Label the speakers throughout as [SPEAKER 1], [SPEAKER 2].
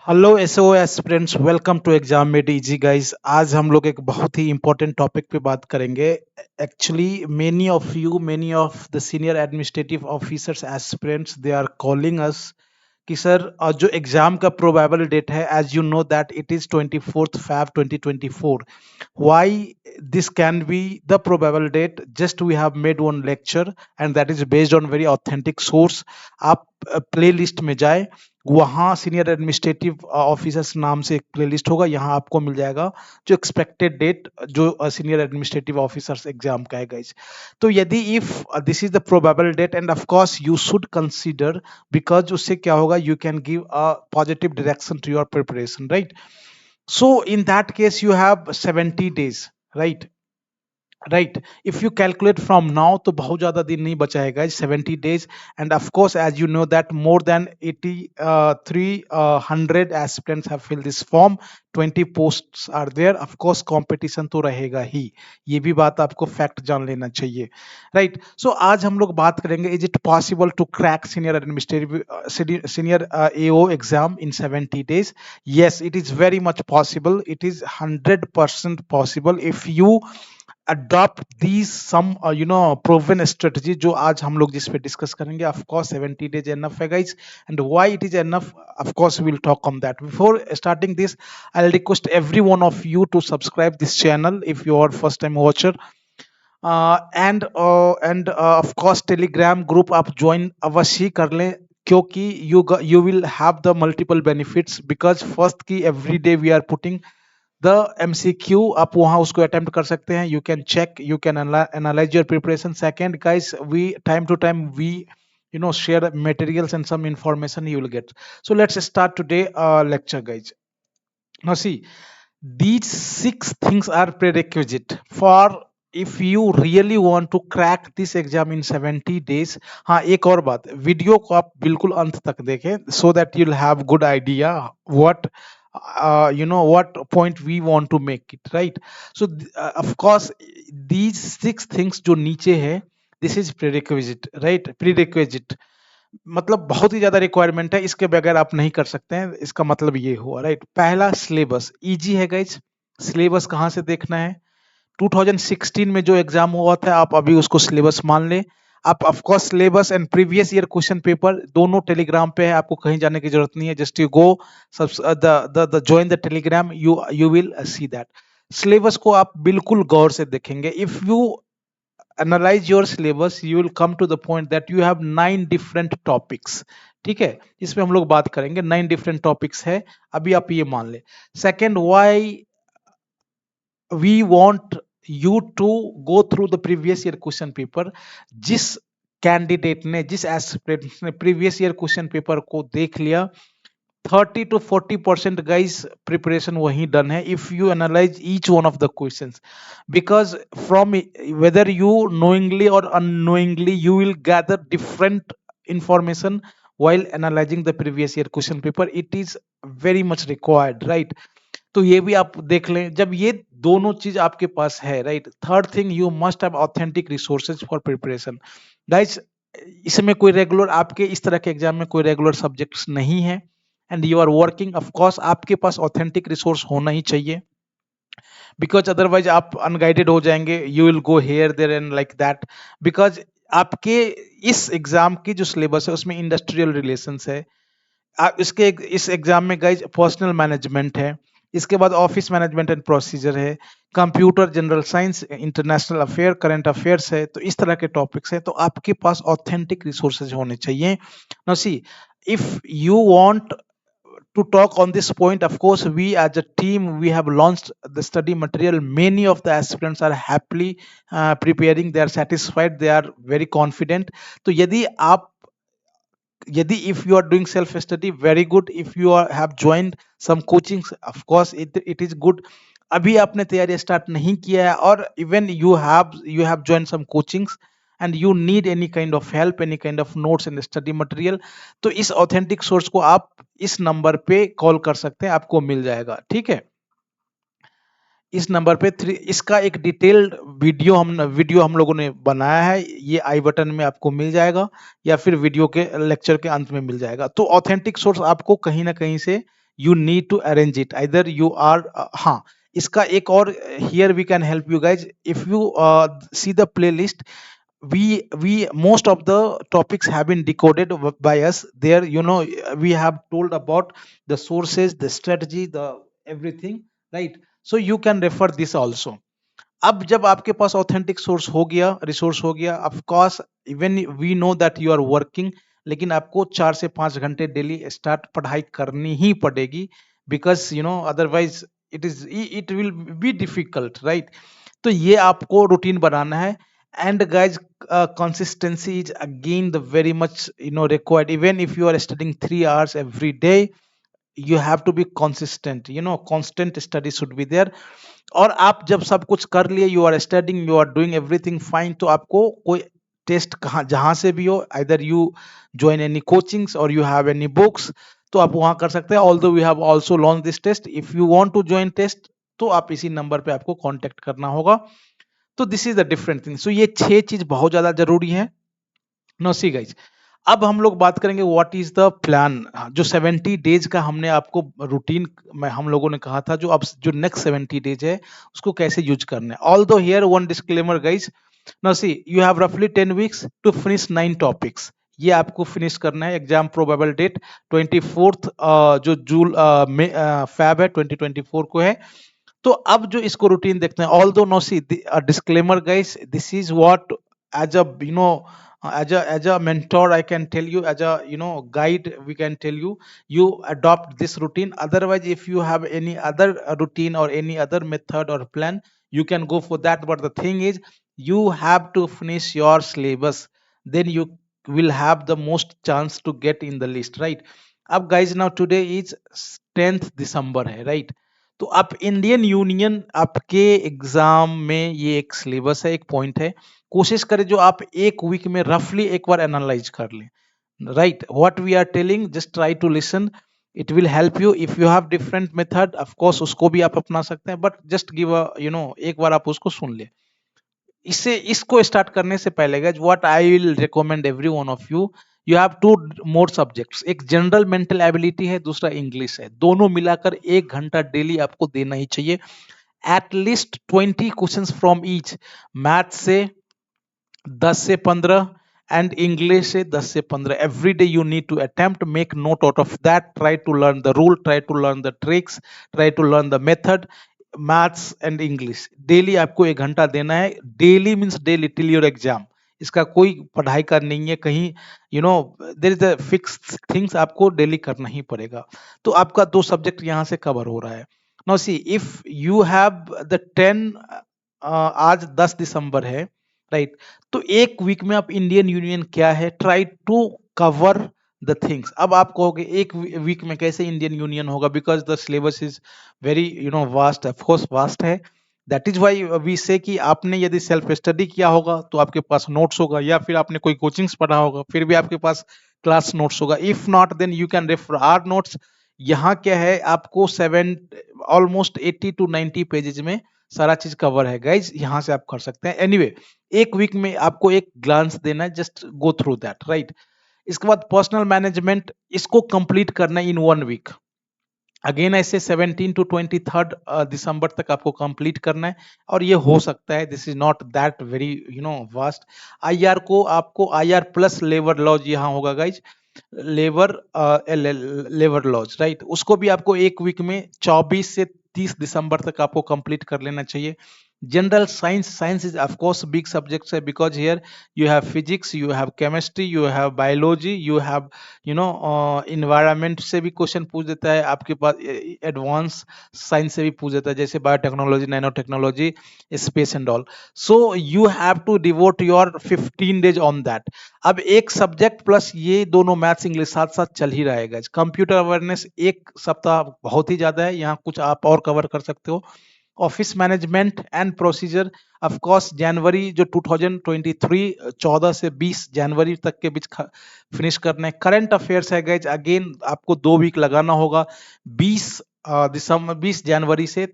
[SPEAKER 1] Hello SO aspirants, welcome to Exam Made Easy guys. आज हम लोग एक बहुत ही इंपॉर्टेंट टॉपिक पे बात करेंगे। Actually many of the senior administrative officers aspirants they are calling us कि सर जो एग्जाम का प्रोबेबल डेट है, as you know that it is 24th Feb 2024। Why this can be the probable date? Just we have made one lecture and that is based on very authentic source. आप playlist में जाए, वहाँ senior administrative officers नाम से एक playlist होगा, यहाँ आपको मिल जाएगा जो एक्सपेक्टेड डेट जो सीनियर एडमिनिस्ट्रेटिव ऑफिसर्स एग्जाम का है गाइज। तो यदि if this is the probable date, and of course you should consider, because उससे क्या होगा, you can give a positive direction to your preparation, right? So in that case you have 70 days, right? Right, if you calculate from now तो बहुत ज्यादा दिन नहीं बचा है guys, 70 days. And of course as you know that more than 8300 aspirants have fill this form, 20 posts are there. Of course competition तो रहेगा ही, ये भी बात आपको फैक्ट जान लेना चाहिए, राइट? सो आज हम लोग बात करेंगे, is it possible to crack senior administrative senior AO exam in 70 days? Yes, it is very much possible. It is 100% possible if you adopt these some proven strategy जो आज हम लोग जिस पे डिस्कस करेंगे। ऑफ कोर्स 70 days enough है guys, and why it is enough, of course we will talk on that. Before starting this, I'll request every one of you to subscribe this channel if you are first time watcher, and of course telegram group आप join अवश्य कर लें, क्योंकि you will have the multiple benefits, because first की every day we are putting the MCQ, आप वहां उसको attempt कर सकते हैं। You can check, you can analyse your preparation. Second guys, we time to time we share materials and some information you will get. So let's start today lecture guys. Now see, these 6 things are prerequisite for if you really want to crack this exam in 70 days. हाँ, एक और बात, video को आप बिल्कुल अंत तक देखें so that you'll have good idea what what point we want to make it, right? So of course these 6 things जो नीचे है, this is prerequisite, right? Prerequisite मतलब बहुत ही ज्यादा रिक्वायरमेंट है, इसके बगैर आप नहीं कर सकते हैं, इसका मतलब ये हुआ, राइट? पहला, सिलेबस इजी है गाइज। सिलेबस कहाँ से देखना है? 2016 में जो एग्जाम हुआ था, आप अभी उसको सिलेबस मान ले। आप of course syllabus and previous year question paper दोनों टेलीग्राम पे है, आपको कहीं जाने की जरूरत नहीं है। Just you go the join the Telegram, you will see that. Syllabus को आप बिल्कुल गौर से देखेंगे। If you analyze your syllabus, you will come to the point that you have 9 different topics। ठीक है, इसमें हम लोग बात करेंगे, 9 different topics है, अभी आप ये मान ले। Second, why we want you to go through the previous year question paper। जिस कैंडिडेट ने, जिस एस्पिरेंट ने प्रीवियस ईयर क्वेश्चन पेपर को देख लिया, 30 to 40% guys preparation वही डन है। if you analyze each one of the questions, because from whether you knowingly or unknowingly you will gather different information while analyzing the previous year question paper, it is very much required, right? तो ये भी आप देख लें। जब ये दोनों चीज आपके पास है, right, third thing, you must have authentic resources for preparation guys. इसमें कोई रेगुलर, आपके इस तरह के एग्जाम में कोई रेगुलर सब्जेक्ट्स नहीं है, and you are working, of course आपके पास ऑथेंटिक रिसोर्स होना ही चाहिए, बिकॉज अदरवाइज आप अनगाइडेड हो जाएंगे, you will go here there and like that. Because आपके इस एग्जाम की जो सिलेबस है उसमें इंडस्ट्रियल रिलेशंस है, इसके इस एग्जाम में गाइज पर्सनल मैनेजमेंट है, इसके बाद ऑफिस मैनेजमेंट एंड प्रोसीजर है, computer, general science, international affair, current affairs है। तो इस तरह के टॉपिक्स है, तो आपके पास ऑथेंटिक रिसोर्सेज होने चाहिए। Now see, if you want to talk on this point, of course we as a team, we have launched the study material. Many of the aspirants are happily preparing, they are satisfied, they are very confident. तो यदि if you are doing self study, very good. If you have joined some coachings, of course it is good. अभी आपने तैयारी start नहीं किया है, और even you have joined some coachings and you need any kind of help, any kind of notes and study material, तो इस authentic source को आप इस नंबर पे कॉल कर सकते हैं, आपको मिल जाएगा। ठीक है, इस नंबर पे इसका एक डिटेल्ड वीडियो हम लोगों ने बनाया है, ये आई बटन में आपको मिल जाएगा, या फिर वीडियो के लेक्चर के अंत में मिल जाएगा। तो ऑथेंटिक सोर्स आपको कहीं ना कहीं से you need to arrange it. Either you are हाँ, इसका एक और, here we can help you guys. If you see the playlist, we most of the topics have been decoded by us there. We have told about the sources, the strategy, the everything, right? So you can refer this also. अब जब आपके पास authentic source हो गया, resource हो गया, of course even we know that you are working, लेकिन आपको 4 से 5 घंटे डेली स्टार्ट पढ़ाई करनी ही पड़ेगी, because otherwise it will be difficult, right? तो ये आपको रूटीन बनाना है. And guys, consistency is again the very much required. Even if you are studying 3 hours every day, you have to be consistent. Constant study should be there. और आप जब सब कुछ कर लिए, you are studying, you are doing everything fine, तो आपको कोई टेस्ट कहाँ जहां से भी हो, either you join any coachings और यू हैव एनी बुक्स, तो आप वहां कर सकते हैं. Although we have also launch this test. If you want to join test, तो आप इसी नंबर पे आपको कांटेक्ट करना होगा. तो this is the different thing. So ये 6 चीज बहुत ज्यादा जरूरी है. नो सी गाइज, अब हम लोग बात करेंगे व्हाट इज द प्लान. जो 70 डेज का हमने आपको रूटीन में हम लोगों ने कहा था, जो नेक्स्ट 70 डेज है उसको कैसे यूज करना है. Although here one disclaimer guys. Now see, you have रफली 10 weeks टू फिनिश 9 टॉपिक्स. ये आपको फिनिश करना है. एग्जाम प्रोबेबल डेट 24th जो जूल फैब है 2024 को है. तो अब जो इसको रूटीन देखते हैं, although no see disclaimer guys, this is what as a as a mentor I can tell you, as a guide we can tell you, you adopt this routine. Otherwise, if you have any other routine or any other method or plan, you can go for that. But the thing is, you have to finish your syllabus, then you will have the most chance to get in the list, right? अब guys, now today is 10th December है, right? तो आप Indian union आपके exam में ये एक syllabus है, एक पॉइंट है. कोशिश करें जो आप एक वीक में रफली एक बार एनालाइज कर लें, right? What we are telling, just try to listen. It will help you. If you have different method, of course उसको भी आप अपना सकते हैं, बट जस्ट गिव अ एक बार आप उसको सुन ले. इसको स्टार्ट करने से पहले guys, what I will recommend every one of you, you have two more subjects. एक जनरल मेंटल एबिलिटी है, दूसरा इंग्लिश है. दोनों मिलाकर 1 घंटा डेली आपको देना ही चाहिए. At least 20 questions from each. Math से 10 से 15 एंड इंग्लिश से 10 से 15. Every day you need to attempt, make note out of that, try to learn the rule, try to learn the tricks, try to learn the method. Maths and English daily आपको 1 घंटा देना है. Daily means daily till your exam. इसका कोई पढ़ाई का नहीं है कहीं, there is a fix things, आपको डेली करना ही पड़ेगा. तो आपका 2 सब्जेक्ट यहाँ से कवर हो रहा है. Now see, if you have the 10, आज 10 दिसंबर है, राइट? तो एक वीक में आप इंडियन यूनियन क्या है, try to cover the things. अब आप कहोगे एक वीक में कैसे इंडियन यूनियन होगा, because the syllabus is very vast. Of course vast है. That is why we say कि आपने यदि सेल्फ स्टडी किया होगा तो आपके पास नोट्स होगा, या फिर आपने कोई कोचिंग्स पढ़ा होगा फिर भी आपके पास क्लास नोट्स होगा. If not, then you can refer our notes. यहाँ क्या है, आपको ऑलमोस्ट 80 to 90 पेजेज में सारा चीज कवर है गाइज. यहाँ से आप कर सकते हैं. एनीवे, एक वीक में आपको एक ग्लांस देना है, just go through that, right? इसके बाद पर्सनल मैनेजमेंट, इसको कंप्लीट करना इन 1 वीक. अगेन ऐसे 17 to 23 दिसंबर तक आपको कंप्लीट करना है. और ये हो सकता है, this is not that very vast. IR को आपको आईआर प्लस लेबर लॉज यहाँ होगा गाइज, लेबर लॉज, राइट? उसको भी आपको एक वीक में 24 से 30 दिसंबर तक आपको कंप्लीट कर लेना चाहिए. General science is of course big subjects है, because here you have physics, you have chemistry, you have biology, you have environment से भी क्वेश्चन पूछ देता है आपके पास. एडवांस साइंस से भी पूछ देता है, जैसे biotechnology, nano technology, space and all. So you have to devote your 15 days on that. अब एक सब्जेक्ट प्लस ये दोनों मैथ्स इंग्लिश साथ साथ चल ही रहेगा. कंप्यूटर अवेयरनेस एक सप्ताह बहुत ही ज्यादा है, यहाँ कुछ आप और कवर कर सकते हो. Office management and procedure, of course जनवरी जो 2023 14 से 20 जनवरी तक के बीच फिनिश करना है. करंट अफेयर्स है गाइज, अगेन आपको 2 वीक लगाना होगा. 20 जनवरी से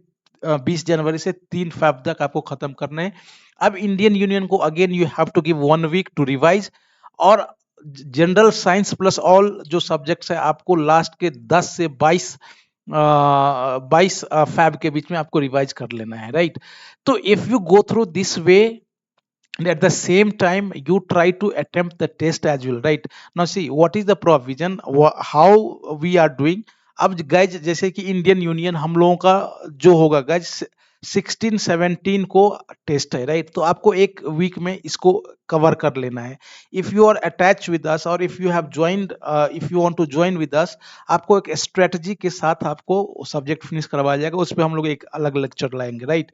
[SPEAKER 1] 3 फरवरी तक आपको खत्म करना है. अब इंडियन यूनियन को again you have to give 1 week to revise. और जनरल साइंस प्लस ऑल जो सब्जेक्ट्स है आपको लास्ट के 10 से 22 22 फैब के बीच में आपको रिवाइज कर लेना है, राइट? तो if you go through this way and at the same time you try to attempt the test as well, right? Now see what is the provision, how we are doing. अब guys जैसे कि Indian union हम लोगों का जो होगा guys 16-17 को test है, राइट? तो आपको एक वीक में इसको कवर कर लेना है। If you are attach with us और if you have joined, if you want to join with us, आपको एक स्ट्रेटजी के साथ आपको सब्जेक्ट फिनिश करवाया जाएगा, उस पर हम लोग एक अलग लेक्चर लाएंगे, राइट?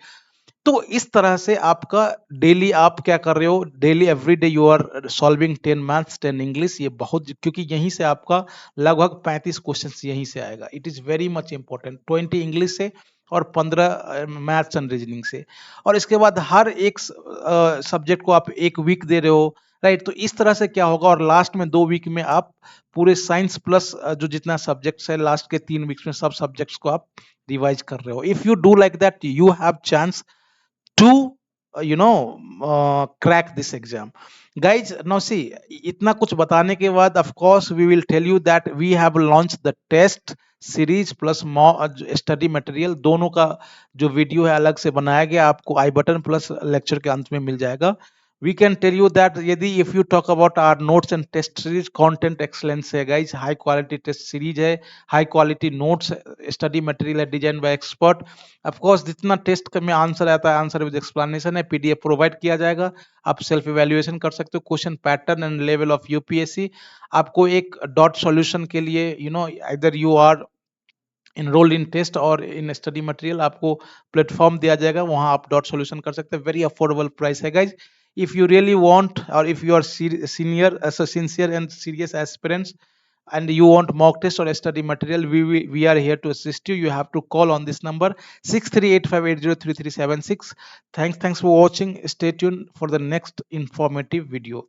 [SPEAKER 1] तो इस तरह से आपका डेली आप क्या कर रहे हो, daily every day you are solving 10 maths 10 English. ये बहुत, क्योंकि यहीं से आपका लगभग 35 क्वेश्चन यहीं से आएगा। It is very much important, 20 English से और 15 मैथ्स एंड रीजनिंग से। और इसके बाद हर एक सब्जेक्ट को आप एक वीक दे रहे हो, राइट? तो इस तरह से क्या होगा, और लास्ट में 2 वीक में आप पूरे साइंस प्लस जो जितना सब्जेक्ट्स है लास्ट के 3 वीक्स में सब सब्जेक्ट्स को आप रिवाइज कर रहे हो। If you do like that you have chance to crack this exam, guys. Now see, इतना कुछ बताने के बाद of course we will tell you that we have launched the test series plus study material, दोनों का जो video है अलग से बनाया गया, आपको आई बटन प्लस लेक्चर के अंत में मिल जाएगा। We can tell you that यदि if you talk about our notes and test series, content excellence है guys, high quality test series है, high quality notes, study material है design by expert. Of course जितना test में answer आता है, answer with explanation है, PDF provide किया जाएगा। आप सेल्फ इवैल्यूएशन कर सकते हो, question pattern and level of UPSC. आपको एक डॉट सॉल्यूशन के लिए इधर you are enrolled in test और इन स्टडी मटेरियल, आपको प्लेटफॉर्म दिया जाएगा, वहां आप डॉट सॉल्यूशन कर सकते हैं। वेरी अफोर्डेबल प्राइस है guys. If you really want और if you are senior sincere and serious aspirants and you want mock test or study material, we are here to assist you. You have to call on this number 6385803376. Thanks for watching. Stay tuned for the next informative video.